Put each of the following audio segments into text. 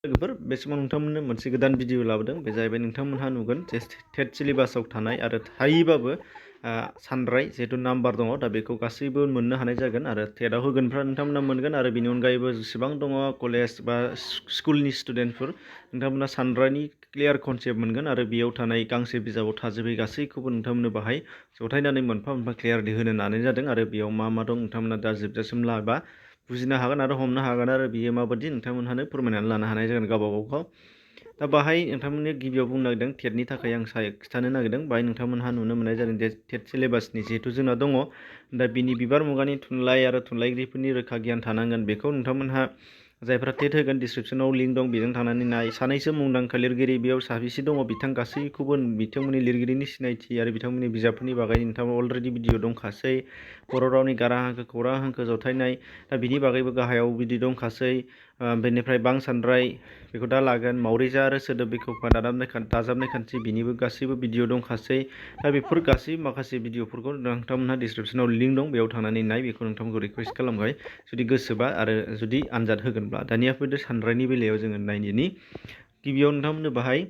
लोगोफोर बे समाव नोंथांमोननो मोनसे गोदान भिडिअ लाबोदों। बे जाहैबाय नोंथांमोनहा नुगोन जे टेट सिलेबासाव थानाय आरो थायोबाबो सानराय जिहेतु नाम्बार दङ दा बेखौ गासैबो मोननो हानाय जागोन आरो टेटआव होगोनफ्रा नोंथांमोना मोनगोन आरो बेनि अनगायैबो जेसेबां दङ कलेज बा स्कुलनि स्टुडेन्टफोर नोंथांमोना सानरायनि क्लियार कनसेप्ट मोनगोन आरो बेयाव थानाय गांसे बिजाबाव थाजोबै गासैखौबो नोंथांमोननो बाहाय जथायनानै मोनफा मोनफा क्लियारलि होनो नाजानाय जादों आरो बेयाव मा मा दं नोंथांमोना दा जोबजासिम लाबा बुजिनो हागोन आरो हमनो हागोन आरो बियो माबायदि नोंथांमोनहानो फोरमायनानै लानो हानाय जागोन गावबा गावखौ। दा बाहाय नोंथांमोननि गिबियाव बुंनो नागिरदों टेटनि थाखाय आं खिथानो नागिरदों बाहाय नोंथांमोनहा नुनो मोननाय जादों जे टेट सिलेबासनि जिहेतु जोंना दङ दा बिनि बिबार मुगानि थुनलाइ आरो थुनलाइगिरिफोरनि रोखा गियान थानांगोन बेखौ नोंथांमोनहा जायफ्रा टेट होगोन डिसक्रिपसनाव लिंक दं बेजों थांनानै नाय सानैसो मुंदांखा लिरगिरि बेयाव साबेसे दङ बिथां गासैखौबो बिथांमोननि लिरगिरिनि सिनायथि आरो बिथांमोननि बिजाबफोरनि बागै नोंथांमोना अलरेडि भिडिअ दंखासै बर' रावनि गारां हांखो खौरां हांखो जथायनाय दा बिनि बागैबो गाहायाव बिदि दंखासै बेनिफ्राय बां सानराय बेखौ दा लागोन मावरिजा आरो सोदोब बिखौफा दाजाबनाय खान्थि बिनिबो गासैबो भिडिअ दंखासै दा बेफोर गासै माखासे भिडिअफोरखौ नोंथांमोनहा डिसक्रिपसनाव लिंक दं बेयाव थांनानै नाय बेखौ नोंथांमोनखौ रिकुवेस्ट खालामबाय जुदि गोसोबा आरो जुदि आनजाद होगोनब्ला। दानिया फैदो सानरायनि बेलायाव जोङो नायनि गिबियाव नोंथांमोननो बाहाय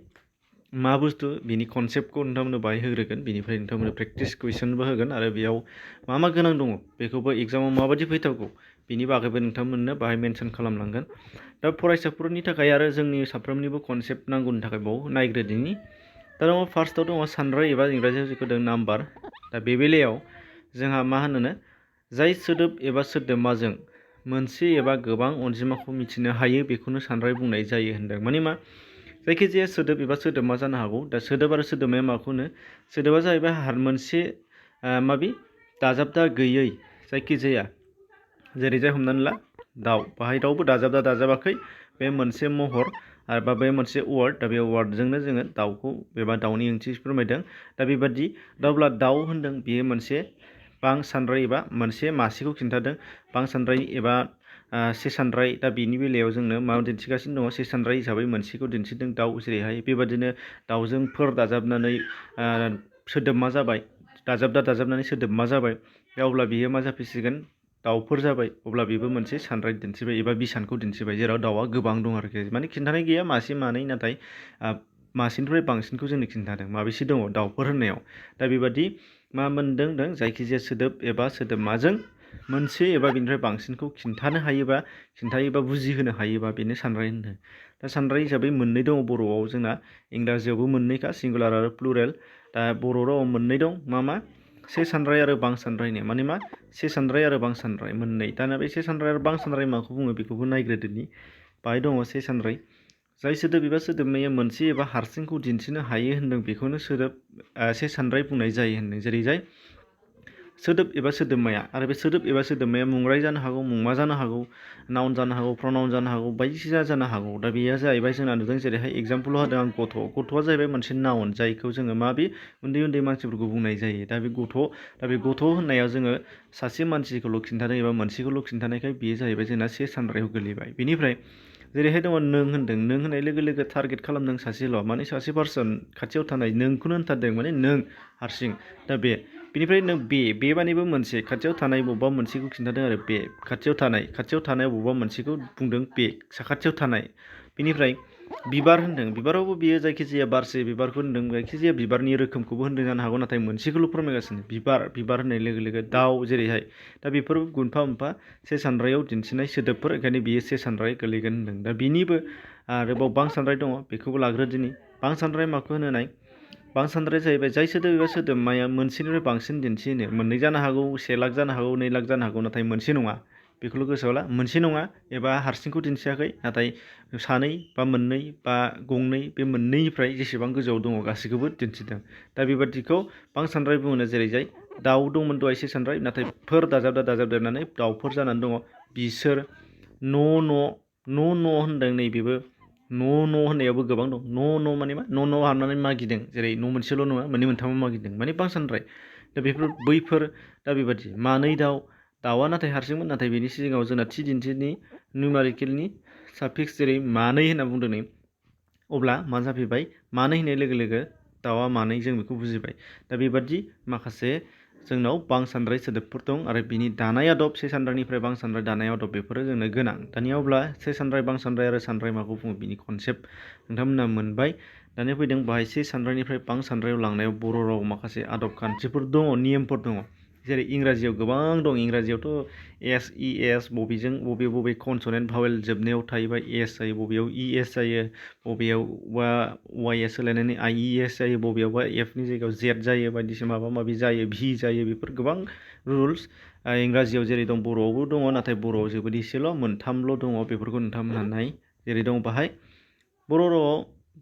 मा बुस्थु बिनि कनसेप्टखौ नोंथांमोननो बाहाय होग्रोगोन बेनिफ्राय नोंथांमोननो प्रेक्टिस कुइसनबो होगोन आरो बेयाव मा मा गोनां दङ बेखौबो एग्जामाव माबायदि फैथावगौ बिनि बागैबो नोंथांमोननो बाहाय मेनसन खालामलांगोन। दा फरायसाफोरनि थाखाय आरो जोंनि साफ्रोमनिबो कनसेप्ट नांगौनि थाखाय बाव नायग्रोदिनि दा दङ फार्स्टआव दङ सानराय एबा इंराजियाव जेखौ दं नाम्बार। दा बे बेलायाव जोंहा मा होनोनो जाय सोदोब एबा सोदोमाजों मोनसे एबा गोबां अनजिमाखौ मिथिनो हायो बेखौनो सानराय बुंनाय जायो होनदों। माने मा जायखिजाया सोदोब एबा सोदोमा जानो हागौ। दा सोदोब आरो सोदोमाया माखौनो सोदोबा जाहैबाय मोनसे माबि दाजाबदा गैयै जायखिजाया जेरैजाय हमनानै ला दाउ बाहाय रावबो दाजाबदा दाजाबाखै बे मोनसे महर आरो बे मोनसे वार्ड दा बे वार्डजोंनो जोङो दाउखौ एबा दाउनि ओंथि फोरमायदों। दा बेबादि अब्ला दाउ होनदों बेयो मोनसे बां सानराय एबा मोनसे मासेखौ खिन्थादों बां सानराय एबा से सानराय दा बेनि बेलायाव जोंनो मा दिन्थिगासिनो दङ से सानराय हिसाबै मोनसेखौ दिन्थिदों दाउ जेरैहाय बेबादिनो दाउजों फोर दाजाबनानै सोदोब मा जाबाय दाजाबनानै सोदोब मा जाबाय अब्ला बियो मा जाफैसिगोन दाउफोर जाबाय अब्ला बेबो मोनसे सानराय दिन्थिबाय एबा बिसानखौ दिन्थिबाय जेराव दाउआ गोबां दं आरोखि माने खिन्थानाय गैया मासे मानै नाथाय मासेनिफ्राय बांसिनखौ जोंनो खिन्थादों माबेसे दङ दाउफोर होननायाव। दा बेबादि मा मोनदों जायखिजाया सोदोब एबा सोदोबमाजों मोनसे एबा बिनिफ्राय बांसिनखौ खिन्थानो हायोबा खिन्थायोबा बुजिहोनो हायोबा बेनो सानराय होनो। दा सानराय हिसाबै मोननै दङ बर'आव जोंना इंराजियावबो मोननैखा सिंगुलार आरो प्लुरेल। दा बर' रावाव मोननै दं मा से सानराय आरो बां सानरायनो माने मा से सानराय आरो बां सानराय मोननै। दाना बे से सानराय आरो बां सानराय माखौ बुङो बेखौबो नायग्रोदोनि बाहाय दङ से सानराय जाय सोदोब एबा सोदोबमाया मोनसे एबा हारसिंखौ दिन्थिनो हायो होनदों बेखौनो सोदोब से सानराय बुंनाय जायो होनदों। जेरैजाय सोदोब एबा सोदोबमाया आरो बे सोदोब एबा सोदोबमाया मुंराय जानो हागौ मुंमा जानो हागौ नाउन जानो हागौ प्रनाउन जानो हागौ बायदिसिना जानो हागौ। दा बेयो जाहैबाय जोंना नुदों जेरैहाय एग्जाम्पलाव होदों आं गथ'आ जाहैबाय मोनसे नाउन जायखौ जोङो माबे उन्दै उन्दै मानसिफोरखौ बुंनाय जायो। दा बे गथ' होननायाव जोङो सासे मानसिखौल' खिन्थादों एबा मोनसेखौल' खिन्थानायखाय बेयो जाहैबाय जोंना से सानरायाव गोलैबाय। बेनिफ्राय जेरैहाय दङ नों होनदों नों होननाय लोगो लोगो टारगेट खालामदों सासेल' माने सासे पार्सन खाथियाव थानाय नोंखौनो होनथारदों माने नों हारसिं दा बे बिनिफ्राय नों बे मानिबो मोनसे खाथियाव थानाय बबेबा मोनसेखौ खिन्थादों आरो बे खाथियाव थानाय बबेबा मोनसेखौ बुंदों बे साखाथियाव थानाय। बिनिफ्राय बिबार होनदों बिबारावबो बियो जायखिजाया बारसे बिबारखौ होनदों जायखिजाया बिबारनि रोखोमखौबो होनदों जानो हागौ नाथाय मोनसेखौल' फोरमायगासिनो बिबार होननाय लोगो लोगो दाउ जेरैहाय दा बेफोर मोनफा मोनफा से सानरायाव दिन्थिनाय सोदोबफोर ओंखायनो बियो से सानराय गोलैगोन होनदों। दा बिनिबो आरोबाव बां सानराय दङ बेखौबो लाग्रोदिनि बां सानराय माखौ होनाय बां सानद्राया जाहैबाय जाय सोदोब एबा सोदोबमाया मोनसेनिफ्राय बांसिन दिन्थिनो मोननै जानो हागौ 1 लाख जानो हागौ 2 लाख जानो हागौ नाथाय मोनसे नङा बेखौल' गोसोआव ला मोनसे नङा एबा हारसिंखौ दिन्थियाखै नाथाय सानै बा मोननै बा गंनै बे मोननैनिफ्राय जेसेबां गोजौआव दङ गासैखौबो दिन्थिदों। दा बेबादिखौ बां सानराय बुङो जेरैजाय दाउ दंमोन दहाय से सानराय नाथाय फोर दाजाबदेरनानै दाउफोर जानानै दङ बिसोर न' होनदों नैबेबो न' होननायावबो गोबां दं न' माने मा न' हाबनानै मागिदों जेरै न' मोनसेल' नङा मोननै मोनथामाव मागिदों माने बां सानराय। दा बैफोर दा बेबादि मानै दाउआ नाथाय हारसिंमोन नाथाय बेनि सिगाङाव जोंना थि दिन्थिनि निउमारिकेलनि साफिक्स जेरै मानै होनना बुंदों नै अब्ला मा जाफैबाय मानै होननाय लोगो लोगो दाउआ मानै जों बेखौ बुजिबाय। दा बेबादि माखासे जोंनाव बां सानद्राय सोदोबफोर दं आरो बिनि दानाय आदब से सानद्रायनिफ्राय बां सानद्राय दानाय आदब बेफोरो जोंनो गोनां। दानिया अब्ला से सानद्राय बां सानद्राय आरो सानद्राय माखौ बुङो बिनि कनसेप्ट नोंथांमोना मोनबाय। दानिया फैदों बाहाय से सानद्रायनिफ्राय बां सानद्रायाव लांनायाव बर' राव माखासे आदब खान्थिफोर दङ, नियमफोर दङ। जेरै इंराजियाव गोबां दं। इंराजियावथ' एस इ एस बबेजों बबे कनसनेन्ट भावेल जोबनायाव थायोबा एस जायो, बबेयाव इ एस जायो, बबेयावबा वाइआ सोलायनानै आइ इ एस जायो, बबेयावबा एफनि जायगायाव जेड जायो, बायदिसिना माबा माबि जायो, भि जायो। बेफोर गोबां रुल्स इंराजियाव जेरै दं बर'आवबो दङ, नाथाय बर'आव जोबोद एसेल' मोनथामल' दङ। बेफोरखौ नोंथांमोनहा नाय। जेरै दं बाहाय बर' रावआव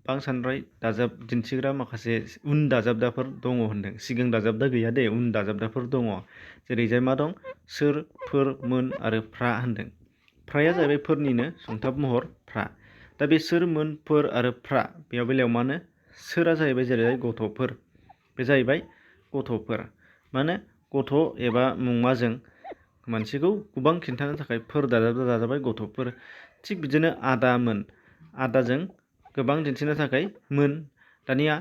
बां सानद्राय दाजाब दिन्थिग्रा माखासे उन दाजाबदाफोर दङ होनदों। सिगां दाजाबदा गैया दे, उन दाजाबदाफोर दङ। जेरैजाय मा दं सोर, फोर, मोन आरो फ्रा होनदों। फ्राया जाहैबाय फोरनिनो सुंथाब महर फ्रा। दा बे सोर, मोन, फोर आरो फ्रा बेयाव बेलायाव मा होनो सोरा जाहैबाय जेरै गथ'फोर, बे जाहैबाय गथ'फोर। माने गथ' एबा मुंमाजों मानसिखौ गोबां खिन्थानो थाखाय फोर दाजाबदा दाजाबाय गथ'फोर। थिग बिदिनो आदामोन, आदाजों गोबां दिन्थिनो थाखाय मोन। दानिया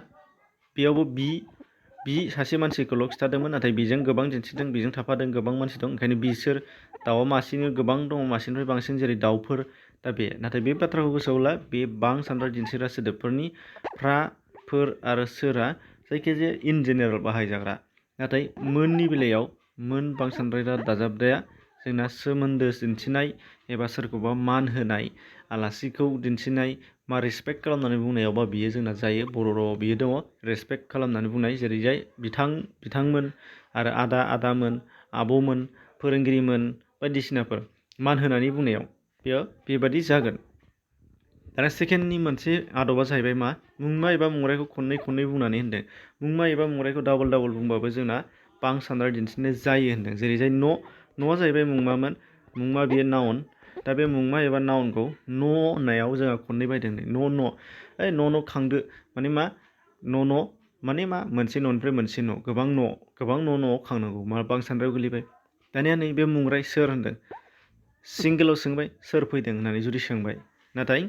बेयावबो बि सासे मानसिखौल' खिथादोंमोन, नाथाय बेजों गोबां दिन्थिदों, बेजों थाफादों गोबां मानसि दं, ओंखायनो बिसोर। दाउआ मासेनो गोबां दङ, मासेनिफ्राय बांसिन, जेरै दाउफोर। दा बे नाथाय बे बाथ्राखौ गोसोआव ला, बे बां सानद्राय दिन्थिग्रा सोदोबफोरनि फ्रा, फोर आरो सोरा जायखिजाया इन जेनेरेल बाहायजाग्रा। नाथाय मोननि बेलायाव मोन बां सानद्राय दाजाबदाया जोंना सोमोन्दो दिन्थिनाय एबा सोरखौबा मान होनाय, आलासिखौ दिन्थिनाय, मा रेसपेक्ट खालामनानै बुंनायावबा बियो जोंना जायो। बर' रावाव बियो दङ रेसपेक्ट खालामनानै बुंनाय, जेरैजाय बिथां, बिथांमोन आरो आदा, आदामोन, आब'मोन, फोरोंगिरिमोन बायदिसिनाफोर मान होनानै बुंनायाव बेयो बेबादि जागोन। दाना सेकेन्डनि मोनसे आदबा जाहैबाय मा मुंमा एबा मुंरायखौ खननै खननै बुंनानै होनदों। मुंमा एबा मुंरायखौ डाबल डाबल बुंबाबो जोंना बां सानद्राय दिन्थिनाय जायो होनदों। जेरैजाय न'आ जाहैबाय मुंमामोन, मुंमा बेयो नाउन। दा बे मुंमा एबा नाउनखौ न' होननायाव जोंहा खननै बायदों। न' खांदो माने मा न' माने मा मोनसे न'निफ्राय मोनसे न', गोबां न'आव खांनांगौ, मा बां सानद्रायाव गोलैबाय। दानिया नैबे मुंराय सोर होनदों, सिंगेलाव सोंबाय सोर फैदों होननानै जुदि सोंबाय, नाथाय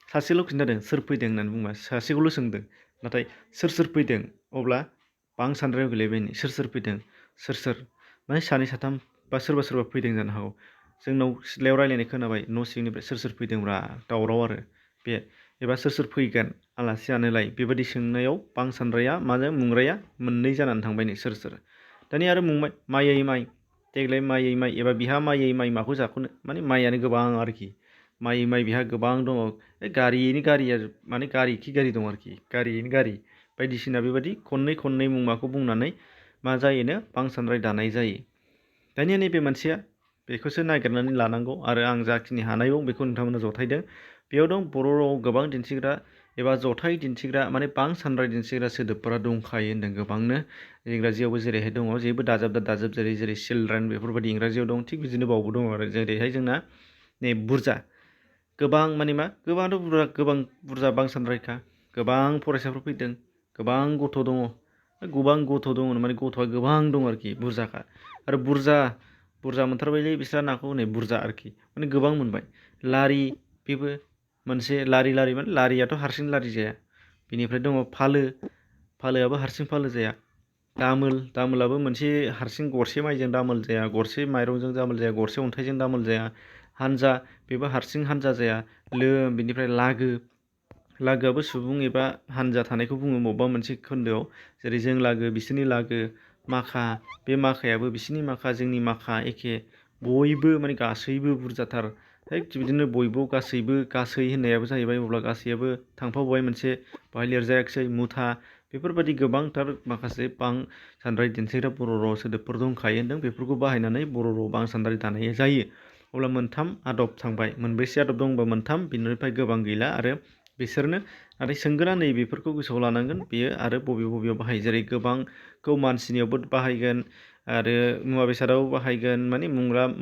सासेल' खिन्थादों सोर फैदों होननानै बुंबा, सासेखौल' सोंदों, नाथाय सोर फैदों अब्ला बां सानद्रायाव गोलैबाय। सोर फैदों, सोर माने सानै साथाम बा सोरबा फैदों जानो हागौ। जोंनाव सिथ्लायाव रायलायनाय खोनाबाय न' सिंनिफ्राय सोर फैदोंब्रा, दावराव आरो बे, एबा सोर फैगोन आलासि जानोलाय, बेबायदि सोंनायाव बां सानद्राया माजों मुंराया मोननै जानानै थांबाय नै सोर। दानिया आरो मुंबाय माइयै माइ, देग्लाय माइयै माइ, एबा बिहा माइयै माइ माखौ जाख'नो, माने माइयानो गोबां आरोखि। माइयै माइ बिहा गोबां दङ, गारियैनो गारिया माने गारि खि गारि दं आरोखि, गारियैनो गारि बायदिसिना बेबायदि खननै खननै मुंमाखौ बुंनानै मा जायोनो बां सानद्राय दानाय जायो। दानिया नैबे मोनसेया बेखौसो नागिरनानै लानांगौ, आरो आं जाखिनि हानाय दं बेखौ नोंथांमोननो जथायदों। बेयाव दं बर' रावाव गोबां दिन्थिग्रा एबा जथाय दिन्थिग्रा माने बां सानद्राय दिन्थिग्रा सोदोबफोरा दंखायो होनदों गोबांनो। इंराजियावबो जेरैहाय दङ जेबो दाजाब जेरै चिलड्रेन बेफोरबायदि इंराजियाव दं, थिग बिदिनो बावबो दङ आरो। जेरैहाय जोंना नै बुरजा, गोबां माने मा गोबां बुरजा बां सानद्रायखा, गोबां फरायसाफोर फैदों, गोबां गथ' दङ, माने गथ'आ गोबां दं आरोखि, बुरजाखा। आरो बुरजा मोनथारबायलै बिस्रा नाखौ हनै बुरजा आरोखि, माने गोबां मोनबाय। लारि, बेबो मोनसे लारि माने लारियाथ' हारसिं लारि जाया। बेनिफ्राय दङ फालोआबो हारसिं फालो जाया। दामोलाबो मोनसे हारसिं गरसे माइजों दामोल जाया, गरसे माइरंजों दामोल जाया, गरसे अन्थाइजों दामोल जाया। हानजा, बेबो हारसिं हानजा जाया। बिनिफ्राय लागोआबो सुबुं एबा हानजा थानायखौ बुङो बबेबा मोनसे खोन्दोआव, जेरै जों लागो, बिसोरनि लागो। माखा, बे माखायाबो बिसोरनि माखा जोंनि माखा एखे, बयबो माने गासैबो बुरजाथार। बिदिनो बयबो गासैबो, गासै होननायाबो जाहैबाय अब्ला गासैयाबो थांफाबाय मोनसे, बाहाय लिरजायाखिसै मुथा। बेफोरबायदि गोबांथार माखासे बां सानद्राय दिन्थिग्रा बर' राव सोदोबफोर दंखायो होनदों। बेफोरखौ बाहायनानै बर' राव बां सानद्राय दानाय जायो। अब्ला मोनथाम आदब थांबाय, मोनबेसे आदब दंबा मोनथाम, बिनिफ्राय गोबां गैला आरो बिसोरनो। नाथाय सोंगोना नै बेफोरखौ गोसोआव लानांगोन, बेयो आरो बबेयाव बाहायो। जेरै गोबांखौ मानसिनियावबो बाहायगोन आरो मुवा बेसादावबो बाहायगोन, माने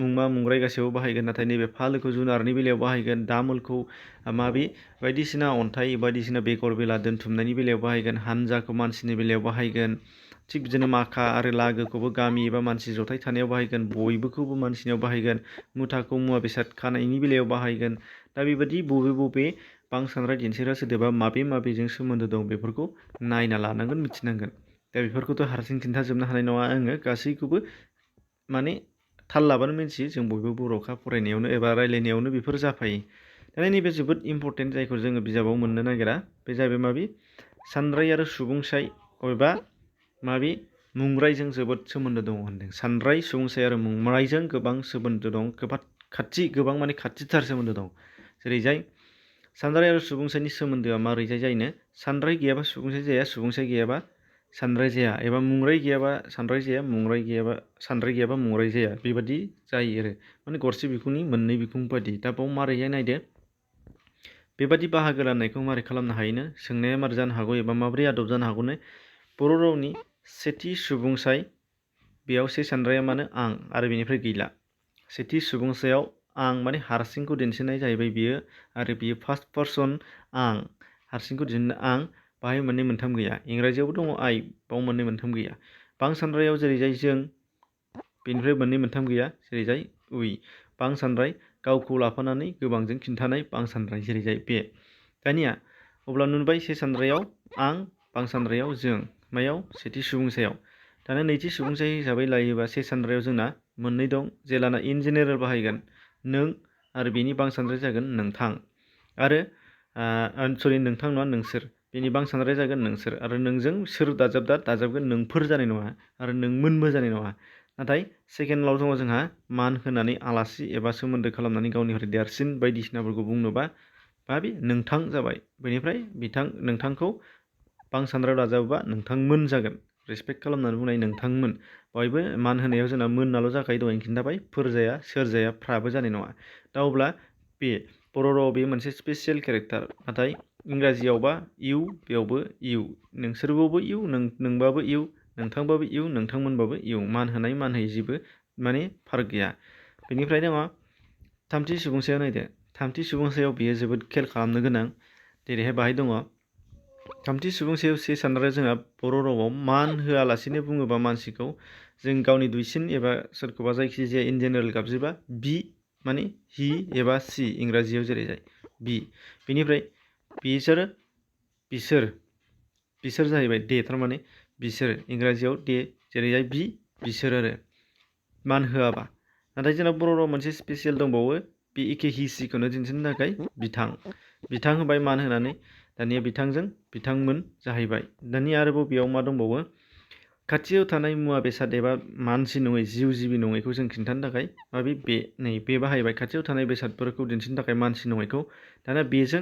मुंमा मुंराय गासैयावबो बाहायगोन। नाथाय नैबे फालोखौ जुनारनि बेलायाव बाहायगोन, दामोलखौ बायदिसिना अन्थाइ बायदिसिना बेगर बेला दोनथुमनायनि बेलायाव बाहायगोन, हानजाखौ मानसिनि बेलायाव बाहायगोन। थिग बिदिनो माखा आरो लागोखौबो गामि एबा मानसि जथाय थानायाव बाहायगोन, बयबोखौबो मानसिनियाव बाहायगोन, मुथाखौ मुवा बेसाद खानायनि बेलायाव बाहायगोन। दा बेबायदि बबे बां सानद्राय दिन्थिग्रा सोदोबा माबेजों सोमोन्दो दं बेफोरखौ नायना लानांगोन, मिथिनांगोन। दा बेफोरखौथ' हारसिं खिन्थाजोबनो हानाय नङा आङो गासैखौबो माने थाल लाबानो मिन्थियो जों बयबो बर'खा फरायनायावनो एबा रायलायनायावनो बेफोर जाफायो। दाना नैबे जोबोद इम्परटेन्ट जायखौ जोङो बिजाबाव मोननो नागिरा बे जाहैबाय माबि सानराय आरो सुबुंसाय एबा माबि मुंरायजों जोबोद सोमोन्दो दङ होनदों। सानराय सुबुंसाय आरो मुंरायजों गोबां सोमोन्दो दं, गोबां माने खाथिथार सोमोन्दो दं। जेरैजाय सानराय आरो सुबुंसायनि सोमोन्दोआ मारैजाय जायोनो सानराय गैयाबा सुबुंसाय जाया, सुबुंसाय गैयाबा सानराय जाया, एबा मुंराय गैयाबा सानराय जाया, मुंराय गैयाबा सानराय गैयाबा मुंराय जाया, बेबादि जायो आरो माने गरसे बिखुंनि मोननै बिखुं बादि। दा बाव मारैहाय नायदो बेबादि बाहागो राननायखौ मारै खालामनो हायोनो सोंनाया मारै जानो हागौ एबा माबोरै आदब जानो हागौनो बर' रावनि सेथि सुबुंसाय बेयाव से सानराया मानो आं आरो बेनिफ्राय गैला। सेथि सुबुंसायाव आं माने हारसिंखौ दिन्थिनाय जाहैबाय बियो आरो बियो फार्स्ट पार्सन आं हारसिंखौ दिन्थिनो आं बाहाय मोननै मोनथाम गैया। इंराजियावबो दङ आइ, बाव मोननै मोनथाम गैया। बां सानरायाव जेरैजाय जों बेनिफ्राय मोननै मोनथाम गैया जेरैजाय उइ। बां सानराय गावखौ लाफानानै गोबांजों खिन्थानाय बां सानराय जेरैजाय बे। दानिया अब्ला नुबाय से सानरायाव आं, बां सानरायाव जों, मायाव सेथि सुबुंसायाव। दाना नैथि सुबुंसाय हिसाबै लायोबा से सानरायाव जोंना मोननै दं, जेलाना इन जेनेरेल बाहायगोन नों आरो बेनि बां सानराय जागोन नोंथां आरो सरि नोंथां नङा नोंसोर, बेनि बां सानराय जागोन नोंसोर आरो नोंजों सोर दाजाबगोन नोंफोर जानाय नङा आरो नोंमोनबो जानाय नङा। नाथाय सेकेन्डआव दङ जोंहा मान होनानै आलासि एबा सोमोन्दो खालामनानै गावनिफ्राय देरसिन बायदिसिनाफोरखौ बुंनोबा बे नोंथां जाबाय। बेनिफ्राय नोंथांखौ बां सानरायाव दाजाबोबा नोंथांमोन जागोन, रेसपेक्ट खालामनानै बुंनाय नोंथांमोन। बयबो मान होनायाव जोंना मोननाल' जाखायो, दहायनो खिन्थाबाय, फोर जाया, सोर जाया, फ्राबो जानाय नङा। दा अब्ला बे बर' रावाव बे मोनसे स्पेसियेल केरेक्टार। नाथाय इंराजियावबा इउ, बेयावबो इउ, नोंसोरबाबो इउ, नोंबाबो इउ, नोंथांबाबो इउ, नोंथांमोनबाबो इउ, मान होनाय मान होयै जेबो माने फाराग गैया। बेनिफ्राय दङ थामथि सुबुंसायाव नायदो, थामथि सुबुंसायाव बेयो जोबोद खेल खालामनो गोनां। जेरैहाय बाहाय दङ थामथि सुबुंसायाव से सानराया जोंहा बर' रावाव मान होआलासिनो बुङोबा मानसिखौ जों गावनि दुइसिन एबा सोरखौबा जायखिजाया इन जेनेरेल गाबज्रिबा बि माने हि एबा सि इंराजियाव जेरैजाय बि। बेनिफ्राय बिसोर जाहैबाय दे, थारमाने बिसोर इंराजियाव दे जेरैहाय बि बिसोर आरो मान होआबा। नाथाय जोंना बर' राव मोनसे स्पेसियेल दंबावो, बे एखे हि सिखौनो दिन्थिनो थाखाय बिथां होबाय मान होनानै। दानिया बिथांजों बिथांमोन जाहैबाय। दानिया आरोबाव बेयाव मा दंबावो खाथियाव थानाय मुवा बेसाद एबा मानसि नङै जिउ जिबि नङैखौ जों खिन्थानो थाखाय माबे बे बाहायबाय खाथियाव थानाय बेसादफोरखौ दिन्थिनो थाखाय मानसि नङैखौ। दाना बेजों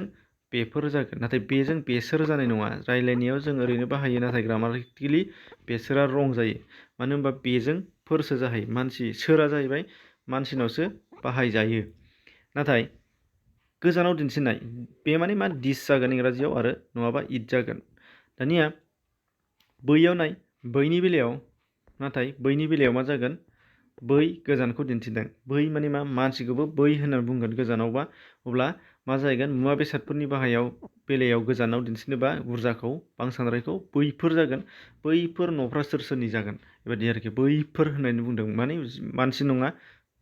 बेफोर जागोन, नाथाय बेजों बेसोर जानाय नङा। रायलायनायाव जों ओरैनो बाहायो, नाथाय ग्रामाटिकेलि बेसोरा रं जायो। मानो होनबा बेजों फोरसो जाहैयो, मानसि सोरा जाहैबाय मानसिनावसो बाहायजायो। नाथाय गोजानाव दिन्थिनाय बे माने मा दिस जागोन इंराजियाव आरो नङाबा इट जागोन। दानिया बैयाव नाय, बैनि बेलायाव मा जागोन बै गोजानखौ दिन्थिदों। बै माने मा मानसिखौबो बै होननानै बुंगोन गोजानावबा। अब्ला मा जाहैगोन मुवा बेसादफोरनि बेलायाव गोजानाव दिन्थिनोबा बुरजाखौ बां सानरायखौ बैफोर जागोन। बैफोर न'फ्रा सोर सोरनि जागोन बेबायदि आरोखि। बैफोर होननानै बुंदों माने मानसि नङा,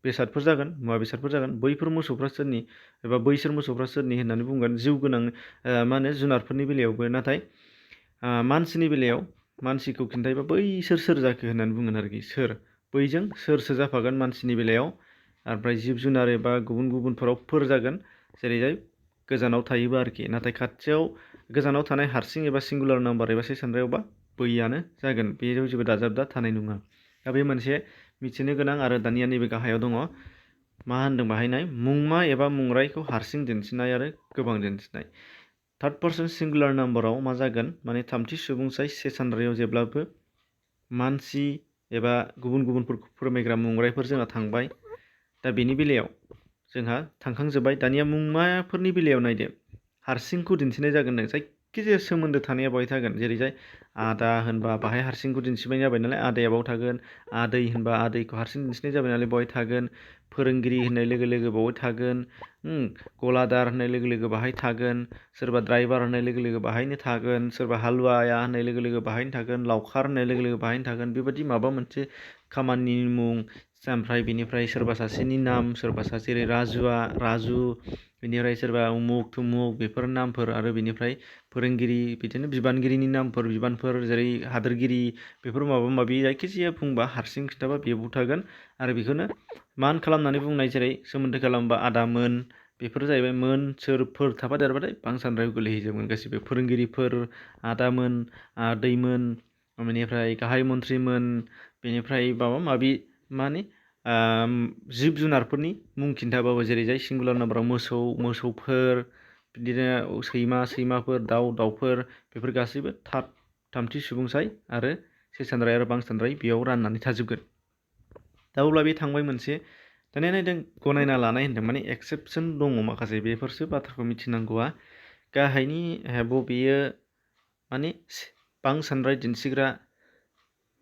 बेसादफोर जागोन, मुवा बेसादफोर जागोन। बैफोर मोसौफ्रा सोरनि एबा बैसोर मोसौफ्रा सोरनि होननानै बुंगोन जिउ गोनां जुनारफोरनि बेलायावबो। नाथाय मानसिनि बेलायाव मानसिखौ खिन्थायोबा बैसोर सोर जाखो होननानै बुंगोन आरोखि। सोर, बैजों सोरसो जाफागोन मानसिनि बेलायाव। ओमफ्राय जिब जुनार एबा गुबुनफोराव फोर जागोन जेरैहाय गोजानाव थायोबा आरोखि। नाथाय गोजानाव थानाय हारसिं एबा सिंगुलार नाम्बार एबा से सानरायावबा बैयानो जागोन, बेयाव जेबो दाजाबदा थानाय नङा। दा बे मोनसे मिथिनो गोनां। आरो दानिया नैबे गाहायाव दङ मा होनदों बाहायनाय मुंमा एबा मुंरायखौ हारसिं दिन्थिनाय आरो गोबां दिन्थिनाय। थार्ड पार्सन सिंगुलार नाम्बाराव मा जागोन माने थामथि सुबुंसाय से सानरायाव जेब्लाबो मानसि एबा गुबुनफोरखौ फोरमायग्रा मुंरायफोर जोंहा थांबाय। दा बेनि बेलायाव जोंहा थांखांजोब्बाय। दानिया मुंमाफोरनि बेलायाव नायदो, हारसिंखौ दिन्थिनाय जागोन नों, जायखिजाया सोमोन्दो थानाया बाहाय थागोन। जेरैजाय आदा होनबा बाहाय हारसिंखौ दिन्थिनाय जाबाय नालाय आदाया बाव थागोन। आदै होनबा आदैखौ हारसिं दिन्थिनाय जाबाय नालाय बेवहाय थागोन। फोरोंगिरि होननाय लोगो लोगो बावहाय थागोन। गलादार होननाय लोगो लोगो बाहाय थागोन। सोरबा ड्राइभार होननाय लोगो लोगो बाहायनो थागोन। सोरबा हालुवाया होननाय लोगो लोगो बाहायनो थागोन। लावखार होननाय लोगो लोगो बाहायनो थागोन। बेबायदि माबा मोनसे खामानिनि मुं, ओमफ्राय बेनिफ्राय सोरबा सासेनि नाम, सोरबा सासे जेरै राजुआ राजु, बेनिफ्राय सोरबा उमुक थुमुक बेफोर नामफोर आरो बेनिफ्राय फोरोंगिरि बिदिनो बिबानगिरिनि नामफोर बिबानफोर जेरै हादोरगिरि बेफोर माबा माबि जायखिजाया बुंबा हारसिं खिथाबा बेयाव थागोन आरो बेखौनो मान खालामनानै बुंनाय जेरै सोमोन्दो खालामबा आदामोन बेफोर जाहैबाय मोन सोरफोर थाफादेरबाथाय बांसानद्रायाव गोलैहैजोबगोन गासिबो फोरोंगिरिफोर आदामोन आदैमोन बेनिफ्राय गाहाय मन्थ्रिमोन बेनिफ्राय माबा माबि माने जिब जुनारफोरनि मुं खिन्थाबाबो जेरै जाय सिंगुलार नाम्बाराव मोसौ मोसौफोर बिदिनो सैमाफोर दाउफोर बेफोर गासैबो थामथि सुबुंसाय आरो से सानद्राय आरो बांसानद्राय बेयाव राननानै थाजोबगोन। दा अब्ला बे थांबाय मोनसे दानिया नायदों गनायना लानाय होनदों माने एक्सेपसन दङ माखासे बेफोरसो बाथ्राखौ मिथिनांगौआ गाहायनि बबेयो माने बांसानद्राय दिन्थिग्रा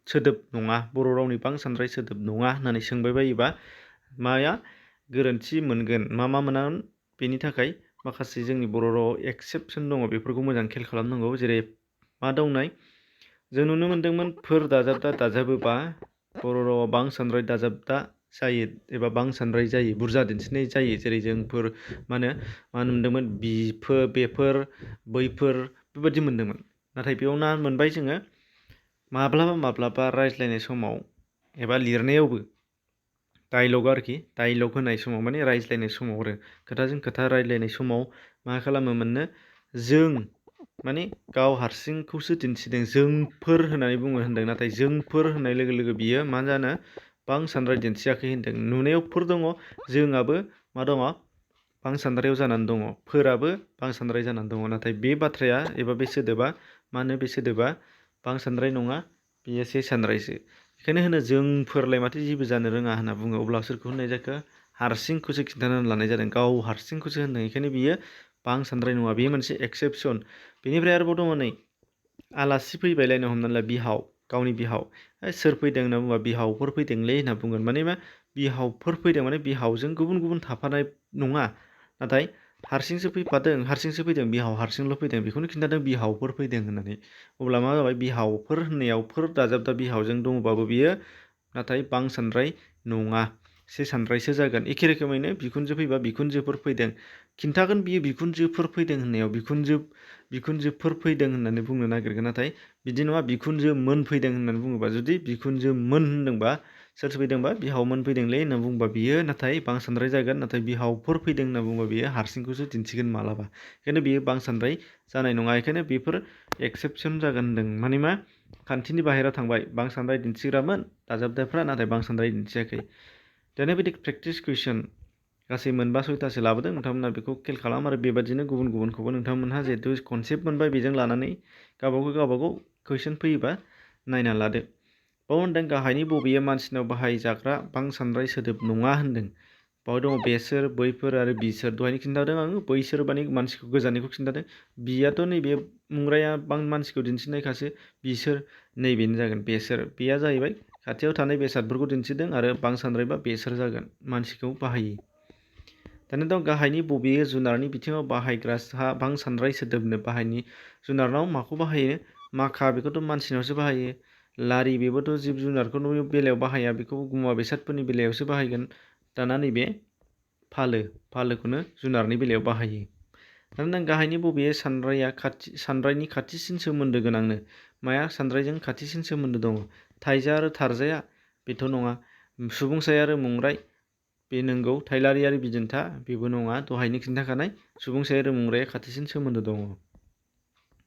सोदोब नङा बर' रावनि बांसानद्राय सोदोब नङा होननानै सोंबाय बायोबा माया गोरोन्थि मोनगोन मा मोनागोन बेनि थाखाय माखासे जोंनि बर' रावाव एक्सेपसन दङ बेफोरखौ मोजां खेल खालामनांगौ जेरै मा दंनाय जों नुनो मोन्दोंमोन फोर दाजाबदा दाजाबोबा बर' रावाव बांसानद्राय दाजाबदा जायो एबा बांसानद्राय जायो बुरजा दिन्थिनाय जायो जेरै जोंफोर मा मोनदोंमोन बेफोर बैफोर बेबायदि मोन्दोंमोन नाथाय बेयाव ना मोनबाय जोङो माब्लाबा रायज्लायनाय समाव एबा लिरनायावबो डाइलग आरोखि डाइलग होनाय समाव माने रायज्लायनाय समाव आरो खोथाजों खोथा रायज्लायनाय समाव मा खालामोमोननो जों माने गाव हारसिंखौसो दिन्थिदों जोंफोर होननानै होनदों नाथाय जोंफोर होननाय लोगो लोगो बियो मा जानो बांसानद्राय दिन्थियाखै होनदों नुनायाव फोर दङ जोंआबो मा दङ बांसानद्रायाव जानानै दङ फोराबो बांसानद्राय जानानै दङ नाथाय बे बाथ्राया एबा बे सोदोबा बे सोदोबा बांसानद्राय नङा बेयो से सानद्रायसो बेखायनो होनो जोंफोरलाय माथो जेबो जानो रोङा होनना बुङो अब्ला सोरखौ होननाय जाखो हारसिंखौसो खिन्थानानै लानाय जादों गाव हारसिंखौसो होनदों बेखायनो बियो बांसानद्राय नङा बेयो मोनसे एक्सेपसन बेनिफ्राय आरोबाव दङ नै आलासि फैबायलायनो हमनानै ला बिहाव गावनि बिहाव सोर फैदों होनना बुङोबा बिहावफोर फैदोंलै होनना बुंगोन माने मा बिहावफोर फैदों माने बिहावजों गुबुन थाफानाय नङा नाथाय हारसिंसो फैदों बिहाव हारसिंल' फैदों बेखौनो खिन्थादों बिहावफोर फैदों होननानै अब्ला मा जाबाय बिहावफोर होननायाव फोर दाजाबदा बिहावजों दङबाबो बियो नाथाय बांसानद्राय नङा से सानद्रायसो जागोन एखे रोखोमैनो बिखुनजो फैबा बिखुनजोफोर फैदों खिन्थागोन बियो बिखुनजोफोर फैदों होननायाव बिखुनजोफोर फैदों होननानै बुंनो नागिरगोन नाथाय बिदि नङा बिखुनजो मोन फैदों होननानै बुङोबा जुदि बिखुनजो मोन होनदोंबा सोर फैदोंबा बिहावमोन फैदोंलै होनना बुंबा बियो नाथाय बांसानद्राय जागोन नाथाय बिहावफोर फैदों होनना बुंबा बियो हारसिंखौसो दिन्थिगोन मालाबा बेखायनो बियो बांसानद्राय जानाय नङा बेखायनो बेफोर एक्सेपसन जागोन होनदों माने मा खान्थिनि बाहेरायाव थांबाय बांसानद्राय दिन्थिग्रामोन दाजाबदाफ्रा नाथाय बांसानद्राय दिन्थियाखै डायनामिक प्रेक्टिस कुइसन गासै मोनबा सयथासो लाबोदों नोंथांमोना बेखौ खेल खालाम आरो बेबादिनो गुबुनखौबो नोंथांमोनहा जिहेथु कनसेप्ट मोनबाय बेजों लानानै गावबागाव कुइसन फैयोबा नायना लादो बाव होनदों गाहायनि बबेयो मानसिनाव बाहायजाग्रा बांसानद्राय सोदोब नङा होनदों बाव दङ बेसोर बैफोर आरो बिसोर दहायनो खिन्थादों आङो बैसोर माने मानसिखौ गोजाननिखौ खिन्थादों बियाथ' नैबे मुंग्राया मानसिखौ दिन्थिनायखासो बिसोर नैबेनो जागोन बेसोर बेया जाहैबाय खाथियाव थानाय बेसादफोरखौ दिन्थिदों आरो बांसानद्रायबा बेसोर जागोन मानसिखौ बाहायि दानिया दं गाहायनि बबेयो जुनारनि बिथिङाव बाहायग्रा बांसानद्राय सोदोबनो बाहायनि जुनारनाव माखौ बाहायो माखा बेखौथ' मानसिनावसो बाहायो लारि बेबोथ' जिब जुनारखौ बेलायाव बाहाया बेखौ मुवा बेसादफोरनि बेलायावसो बाहायगोन दाना नैबे फालोखौनो जुनारनि बेलायाव बाहायो दाना गाहायनि बबेयो सानद्रायनि खाथिसिन सोमोन्दो गोनांनो माया सानद्रायजों खाथिसिन सोमोन्दो दङ थाइजा आरो थारजाया बेथ' नङा सुबुंसाय आरो मुंराय बे नंगौ थाइलारि आरो बिदिन्था बेबो नङा दहायनो खिन्थाखानाय सुबुंसाय आरो मुंराया खाथिसिन सोमोन्दो दङ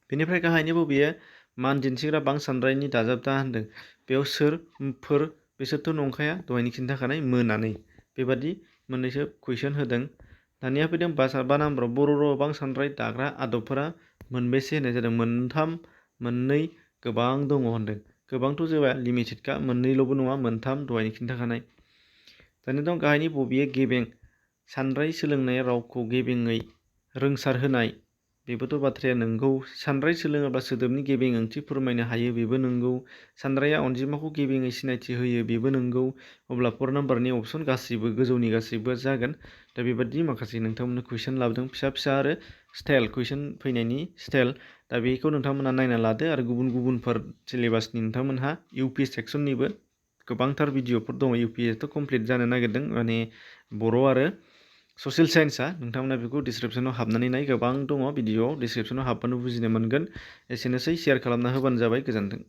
बेनिफ्राय गाहायनि बबेयो मान दिन्थिग्रा बांसानद्रायनि दाजाबदा होनदों बेयाव सोरफोर बिसोरथ' नंखाया दहायनो खिन्थाखानाय मोनानै बेबादि मोननैसो कुइसन होदों दानिया फैदों बा नाम्बाराव बर' रावाव बांसानद्राय दाग्रा आदबफोरा मोनबेसे होनाय जादों मोनथाम मोननै गोबां दङ होनदों गोबांथ' जाबाय लिमिटेडखा मोननैल'बो नङा मोनथाम दहायनो खिन्थाखानाय दानिया दं गाहायनि बबेयो गेबें सानद्राय सोलोंनाय रावखौ गेबेङै रोंसार होनाय बेबोथ' बाथ्राया नंगौ सानद्राय सोलोङोब्ला सोदोबनि गेबें ओंथि फोरमायनो हायो बेबो नंगौ सानद्राया अनजिमाखौ गेबेङै सिनायथि होयो बेबो नंगौ अब्ला 4 नाम्बारनि अपसन गासैबो गोजौनि गासैबो जागोन दा बेबादि माखासे नोंथांमोननो कुइसन लाबोदों फिसा आरो स्टाइल कुइसन फैनायनि स्टाइल दा बेखौ नोंथांमोना नायना लादो आरो गुबुनफोर सिलेबासनि नोंथांमोनहा इउपि सेक्सननिबो गोबांथार भिडिअफोर दङ इउपिएथ' कमप्लिट जानो नागिरदों माने बर' आरो ससियेल साइन्सआ नोंथांमोना बेखौ डिसक्रिपसनाव हाबनानै नाय, गोबां दङ भिडिअ डिसक्रिपसनाव हाबबानो बुजिनो मोनगोन। एसेनोसै, शेयार खालामना होबानो जाबाय। गोजोन्थों।